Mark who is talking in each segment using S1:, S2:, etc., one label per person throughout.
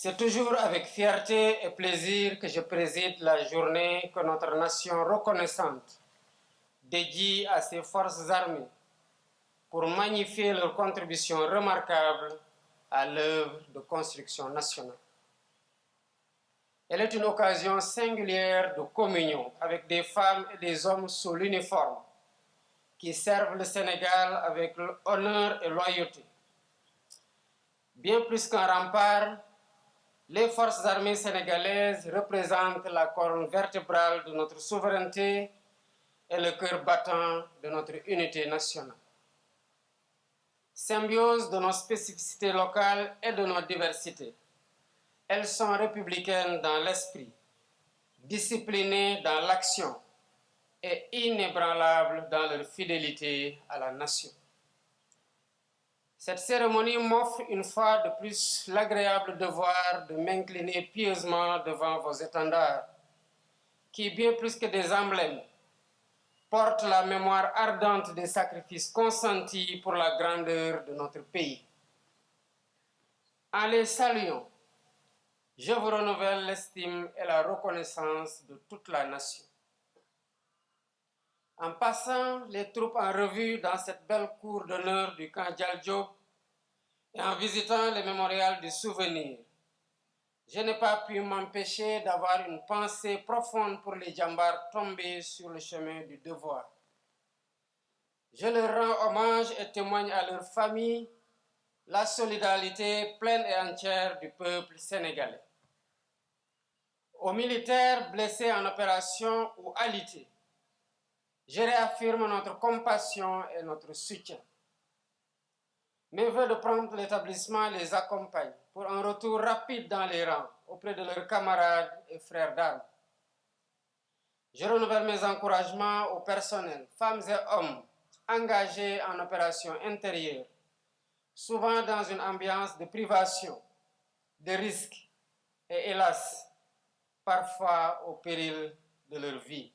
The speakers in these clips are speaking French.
S1: C'est toujours avec fierté et plaisir que je préside la journée que notre nation reconnaissante dédie à ses forces armées pour magnifier leur contribution remarquable à l'œuvre de construction nationale. Elle est une occasion singulière de communion avec des femmes et des hommes sous l'uniforme qui servent le Sénégal avec honneur et loyauté. Bien plus qu'un rempart, les forces armées sénégalaises représentent la colonne vertébrale de notre souveraineté et le cœur battant de notre unité nationale. Symbiose de nos spécificités locales et de nos diversités, elles sont républicaines dans l'esprit, disciplinées dans l'action et inébranlables dans leur fidélité à la nation. Cette cérémonie m'offre une fois de plus l'agréable devoir de m'incliner pieusement devant vos étendards, qui, bien plus que des emblèmes, portent la mémoire ardente des sacrifices consentis pour la grandeur de notre pays. En les saluant, je vous renouvelle l'estime et la reconnaissance de toute la nation. En passant les troupes en revue dans cette belle cour d'honneur du camp Dial Diop et en visitant le mémorial du souvenir, je n'ai pas pu m'empêcher d'avoir une pensée profonde pour les djambars tombés sur le chemin du devoir. Je leur rends hommage et témoigne à leur famille la solidarité pleine et entière du peuple sénégalais. Aux militaires blessés en opération ou alités, je réaffirme notre compassion et notre soutien. Mes vœux de prendre l'établissement les accompagnent pour un retour rapide dans les rangs auprès de leurs camarades et frères d'armes. Je renouvelle mes encouragements au personnel, femmes et hommes, engagés en opération intérieure, souvent dans une ambiance de privation, de risque et hélas, parfois au péril de leur vie.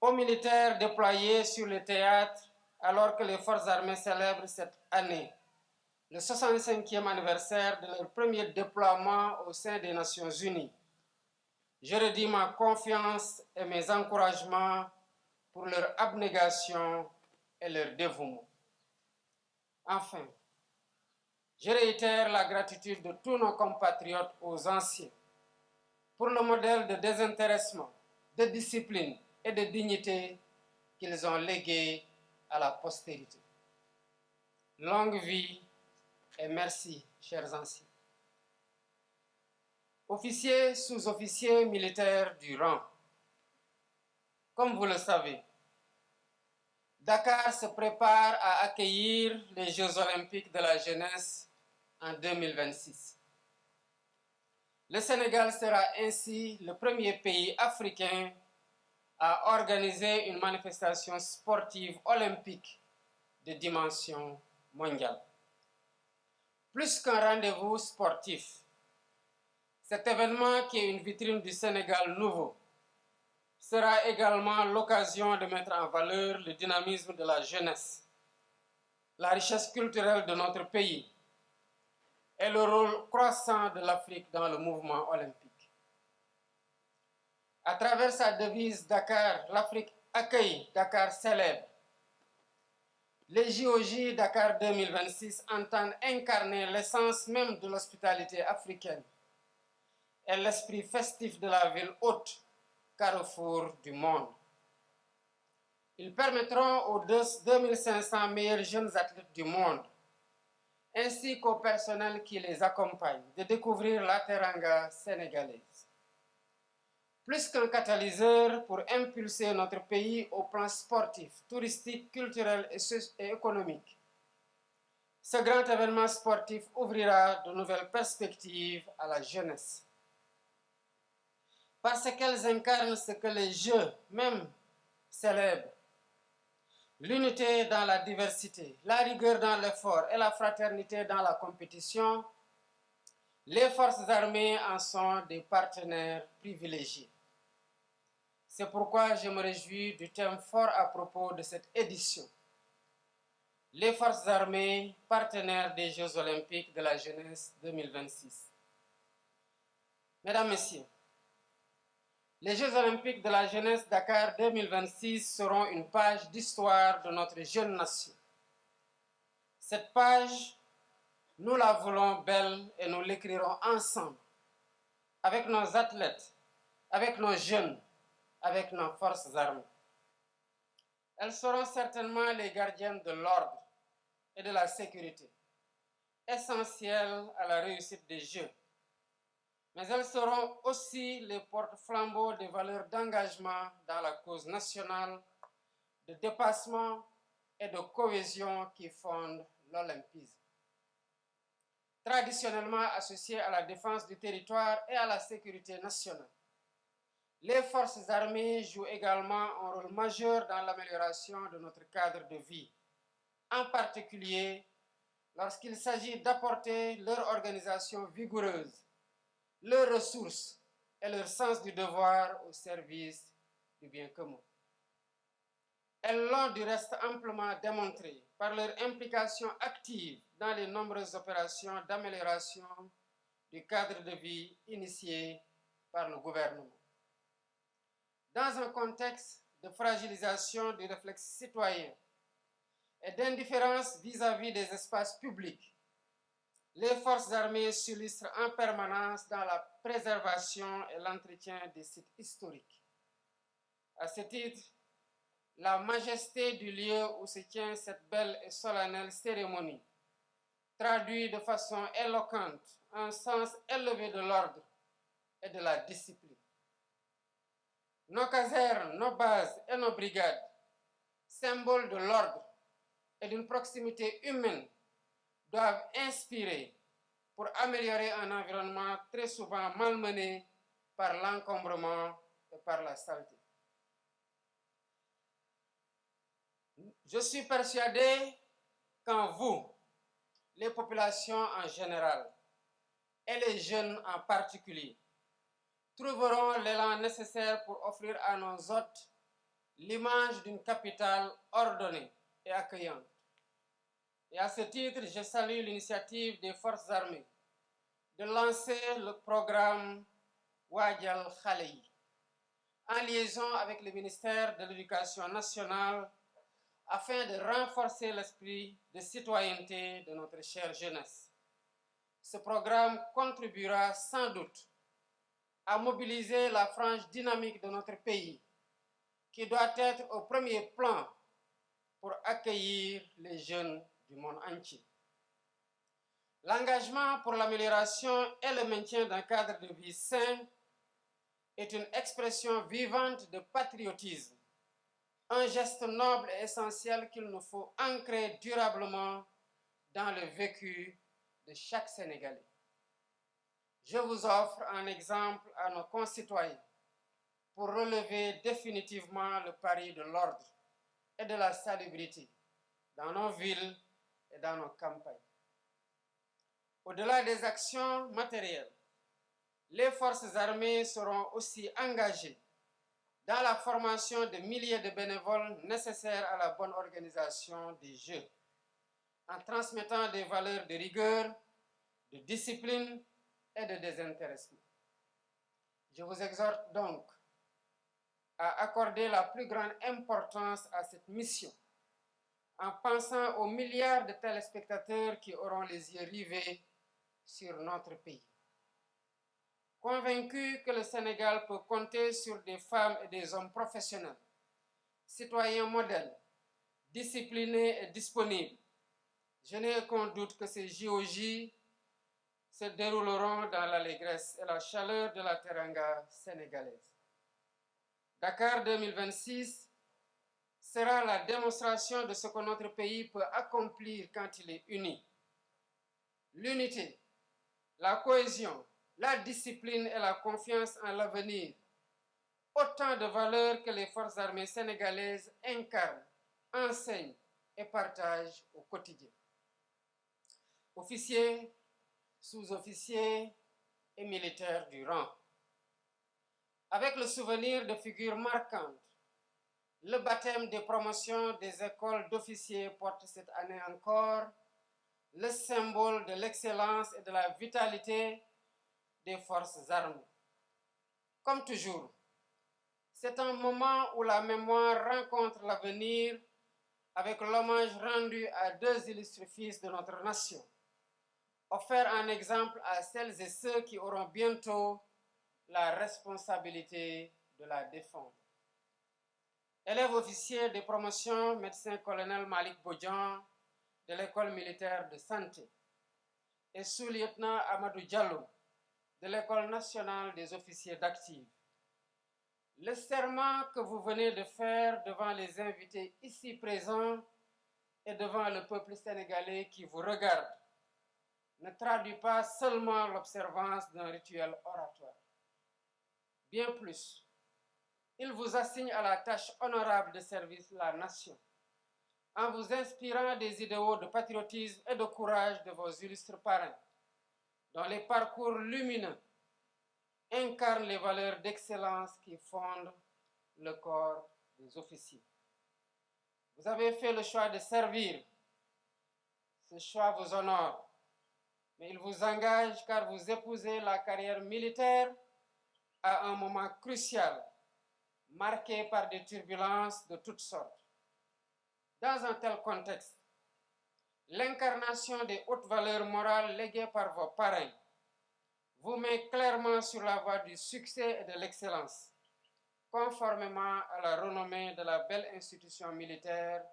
S1: Aux militaires déployés sur le théâtre alors que les forces armées célèbrent cette année le 65e anniversaire de leur premier déploiement au sein des Nations Unies, je redis ma confiance et mes encouragements pour leur abnégation et leur dévouement. Enfin, je réitère la gratitude de tous nos compatriotes aux anciens pour le modèle de désintéressement, de discipline et de dignité qu'ils ont légué à la postérité. Longue vie et merci, chers anciens. Officiers, sous-officiers militaires du rang, comme vous le savez, Dakar se prépare à accueillir les Jeux olympiques de la jeunesse en 2026. Le Sénégal sera ainsi le premier pays africain à organiser une manifestation sportive olympique de dimension mondiale. Plus qu'un rendez-vous sportif, cet événement qui est une vitrine du Sénégal nouveau sera également l'occasion de mettre en valeur le dynamisme de la jeunesse, la richesse culturelle de notre pays et le rôle croissant de l'Afrique dans le mouvement olympique. À travers sa devise Dakar, l'Afrique accueille, Dakar célèbre. Les JOJ Dakar 2026 entendent incarner l'essence même de l'hospitalité africaine et l'esprit festif de la ville haute, carrefour du monde. Ils permettront aux 2500 meilleurs jeunes athlètes du monde, ainsi qu'au personnel qui les accompagne, de découvrir la teranga sénégalaise. Plus qu'un catalyseur pour impulser notre pays au plan sportif, touristique, culturel et économique, ce grand événement sportif ouvrira de nouvelles perspectives à la jeunesse. Parce qu'elles incarnent ce que les Jeux même célèbrent: l'unité dans la diversité, la rigueur dans l'effort et la fraternité dans la compétition, les forces armées en sont des partenaires privilégiés. C'est pourquoi je me réjouis du thème fort à propos de cette édition. Les forces armées, partenaires des Jeux olympiques de la jeunesse 2026. Mesdames, Messieurs, les Jeux olympiques de la jeunesse Dakar 2026 seront une page d'histoire de notre jeune nation. Cette page, nous la voulons belle et nous l'écrirons ensemble, avec nos athlètes, avec nos jeunes, avec nos forces armées. Elles seront certainement les gardiennes de l'ordre et de la sécurité, essentielles à la réussite des Jeux. Mais elles seront aussi les porte-flambeaux des valeurs d'engagement dans la cause nationale, de dépassement et de cohésion qui fondent l'olympisme. Traditionnellement associées à la défense du territoire et à la sécurité nationale, les forces armées jouent également un rôle majeur dans l'amélioration de notre cadre de vie, en particulier lorsqu'il s'agit d'apporter leur organisation vigoureuse, leurs ressources et leur sens du devoir au service du bien commun. Elles l'ont du reste amplement démontré par leur implication active dans les nombreuses opérations d'amélioration du cadre de vie initiées par le gouvernement. Dans un contexte de fragilisation du réflexe citoyen et d'indifférence vis-à-vis des espaces publics, les forces armées s'illustrent en permanence dans la préservation et l'entretien des sites historiques. À ce titre, la majesté du lieu où se tient cette belle et solennelle cérémonie traduit de façon éloquente un sens élevé de l'ordre et de la discipline. Nos casernes, nos bases et nos brigades, symboles de l'ordre et d'une proximité humaine, doivent inspirer pour améliorer un environnement très souvent malmené par l'encombrement et par la saleté. Je suis persuadé qu'en vous, les populations en général et les jeunes en particulier, trouveront l'élan nécessaire pour offrir à nos hôtes l'image d'une capitale ordonnée et accueillante. Et à ce titre, je salue l'initiative des forces armées de lancer le programme Wadjal Khaleyi, en liaison avec le ministère de l'Éducation nationale, afin de renforcer l'esprit de citoyenneté de notre chère jeunesse. Ce programme contribuera sans doute à mobiliser la frange dynamique de notre pays, qui doit être au premier plan pour accueillir les jeunes du monde entier. L'engagement pour l'amélioration et le maintien d'un cadre de vie sain est une expression vivante de patriotisme, un geste noble et essentiel qu'il nous faut ancrer durablement dans le vécu de chaque Sénégalais. Je vous offre un exemple à nos concitoyens pour relever définitivement le pari de l'ordre et de la salubrité dans nos villes et dans nos campagnes. Au-delà des actions matérielles, les forces armées seront aussi engagées dans la formation de milliers de bénévoles nécessaires à la bonne organisation des Jeux, en transmettant des valeurs de rigueur, de discipline et de désintéressement. Je vous exhorte donc à accorder la plus grande importance à cette mission, en pensant aux milliards de téléspectateurs qui auront les yeux rivés sur notre pays. Convaincu que le Sénégal peut compter sur des femmes et des hommes professionnels, citoyens modèles, disciplinés et disponibles, je n'ai aucun doute que ces JOJ se dérouleront dans l'allégresse et la chaleur de la teranga sénégalaise. Dakar 2026 sera la démonstration de ce que notre pays peut accomplir quand il est uni. L'unité, la cohésion, la discipline et la confiance en l'avenir, autant de valeurs que les forces armées sénégalaises incarnent, enseignent et partagent au quotidien. Officiers, sous-officiers et militaires du rang. Avec le souvenir de figures marquantes, le baptême des promotions des écoles d'officiers porte cette année encore le symbole de l'excellence et de la vitalité des forces armées. Comme toujours, c'est un moment où la mémoire rencontre l'avenir avec l'hommage rendu à deux illustres fils de notre nation, offert en exemple à celles et ceux qui auront bientôt la responsabilité de la défendre. Élève officier de promotion, médecin-colonel Malik Bodjan de l'école militaire de santé et sous-lieutenant Amadou Diallo de l'école nationale des officiers d'active. Le serment que vous venez de faire devant les invités ici présents et devant le peuple sénégalais qui vous regarde ne traduit pas seulement l'observance d'un rituel oratoire. Bien plus, il vous assigne à la tâche honorable de servir la nation, en vous inspirant des idéaux de patriotisme et de courage de vos illustres parrains, dont les parcours lumineux incarnent les valeurs d'excellence qui fondent le corps des officiers. Vous avez fait le choix de servir. Ce choix vous honore, mais il vous engage car vous épousez la carrière militaire à un moment crucial, marqué par des turbulences de toutes sortes. Dans un tel contexte, l'incarnation des hautes valeurs morales léguées par vos parrains vous met clairement sur la voie du succès et de l'excellence, conformément à la renommée de la belle institution militaire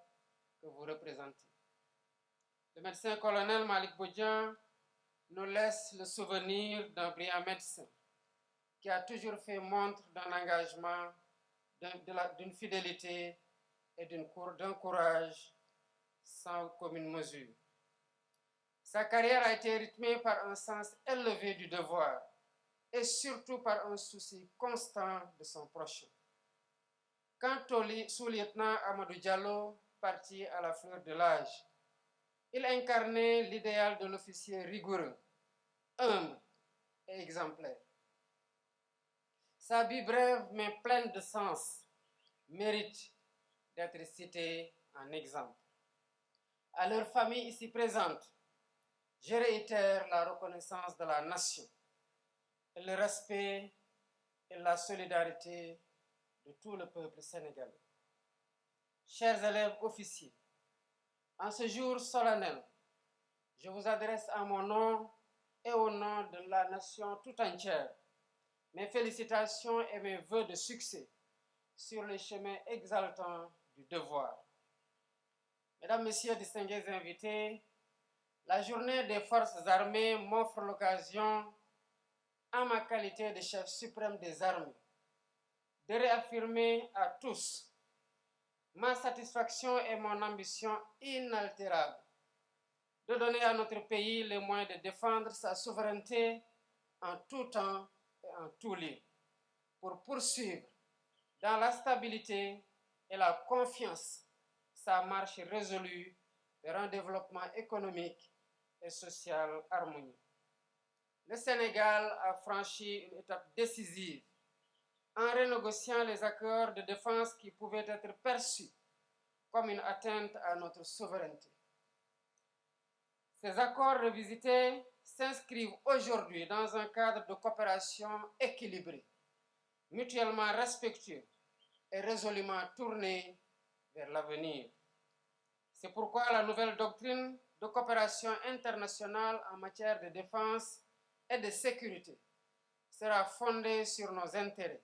S1: que vous représentez. Le médecin-colonel Malik Bodjan nous laisse le souvenir d'un brillant médecin qui a toujours fait montre d'un engagement, d'une fidélité et d'un courage sans commune mesure. Sa carrière a été rythmée par un sens élevé du devoir et surtout par un souci constant de son prochain. Quant au sous-lieutenant Amadou Diallo, parti à la fleur de l'âge, il incarnait l'idéal de l'officier rigoureux, humble et exemplaire. Sa vie brève mais pleine de sens mérite d'être citée en exemple. À leur famille ici présente, je réitère la reconnaissance de la nation, et le respect et la solidarité de tout le peuple sénégalais. Chers élèves officiers, en ce jour solennel, je vous adresse en mon nom et au nom de la nation tout entière mes félicitations et mes vœux de succès sur le chemin exaltant du devoir. Mesdames, Messieurs, distingués invités, la journée des forces armées m'offre l'occasion, en ma qualité de chef suprême des armées, de réaffirmer à tous ma satisfaction et mon ambition inaltérable de donner à notre pays les moyens de défendre sa souveraineté en tout temps et en tout lieu, pour poursuivre dans la stabilité et la confiance sa marche résolue vers un développement économique et social harmonieux. Le Sénégal a franchi une étape décisive en renégociant les accords de défense qui pouvaient être perçus comme une atteinte à notre souveraineté. Ces accords revisités s'inscrivent aujourd'hui dans un cadre de coopération équilibré, mutuellement respectueux et résolument tourné vers l'avenir. C'est pourquoi la nouvelle doctrine de coopération internationale en matière de défense et de sécurité sera fondée sur nos intérêts,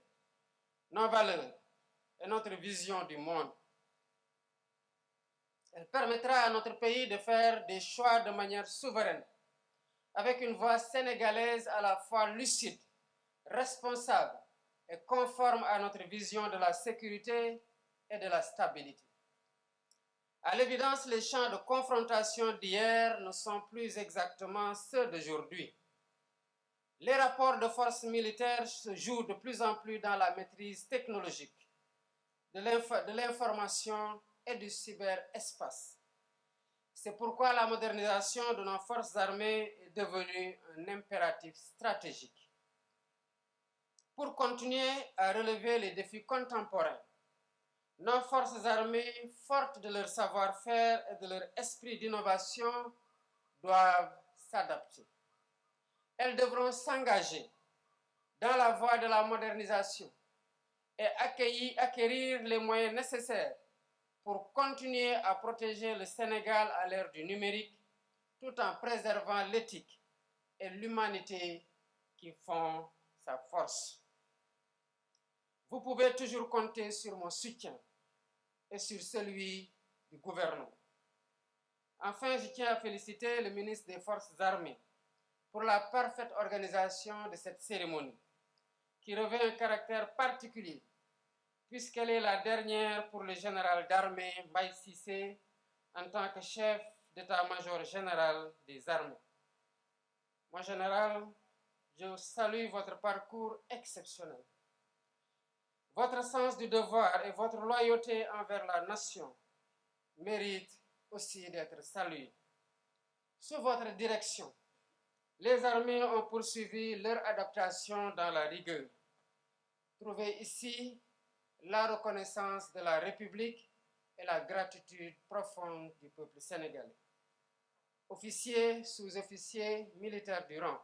S1: nos valeurs et notre vision du monde. Elle permettra à notre pays de faire des choix de manière souveraine, avec une voix sénégalaise à la fois lucide, responsable et conforme à notre vision de la sécurité et de la stabilité. À l'évidence, les champs de confrontation d'hier ne sont plus exactement ceux d'aujourd'hui. Les rapports de force militaires se jouent de plus en plus dans la maîtrise technologique, de l'information et du cyberespace. C'est pourquoi la modernisation de nos forces armées est devenue un impératif stratégique. Pour continuer à relever les défis contemporains, nos forces armées, fortes de leur savoir-faire et de leur esprit d'innovation, doivent s'adapter. Elles devront s'engager dans la voie de la modernisation et acquérir les moyens nécessaires pour continuer à protéger le Sénégal à l'ère du numérique, tout en préservant l'éthique et l'humanité qui font sa force. Vous pouvez toujours compter sur mon soutien et sur celui du gouvernement. Enfin, je tiens à féliciter le ministre des Forces armées pour la parfaite organisation de cette cérémonie, qui revêt un caractère particulier, puisqu'elle est la dernière pour le général d'armée Mbaye Cissé en tant que chef d'état-major général des armées. Mon général, je salue votre parcours exceptionnel. Votre sens du devoir et votre loyauté envers la nation méritent aussi d'être salués. Sous votre direction, les armées ont poursuivi leur adaptation dans la rigueur. Trouvez ici la reconnaissance de la République et la gratitude profonde du peuple sénégalais. Officiers, sous-officiers, militaires du rang,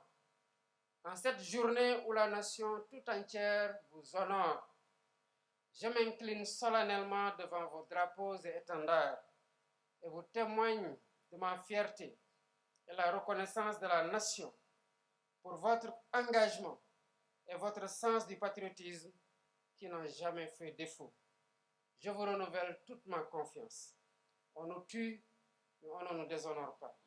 S1: en cette journée où la nation tout entière vous honore, je m'incline solennellement devant vos drapeaux et étendards et vous témoigne de ma fierté et la reconnaissance de la nation pour votre engagement et votre sens du patriotisme qui n'ont jamais fait défaut. Je vous renouvelle toute ma confiance. On nous tue, mais on ne nous déshonore pas.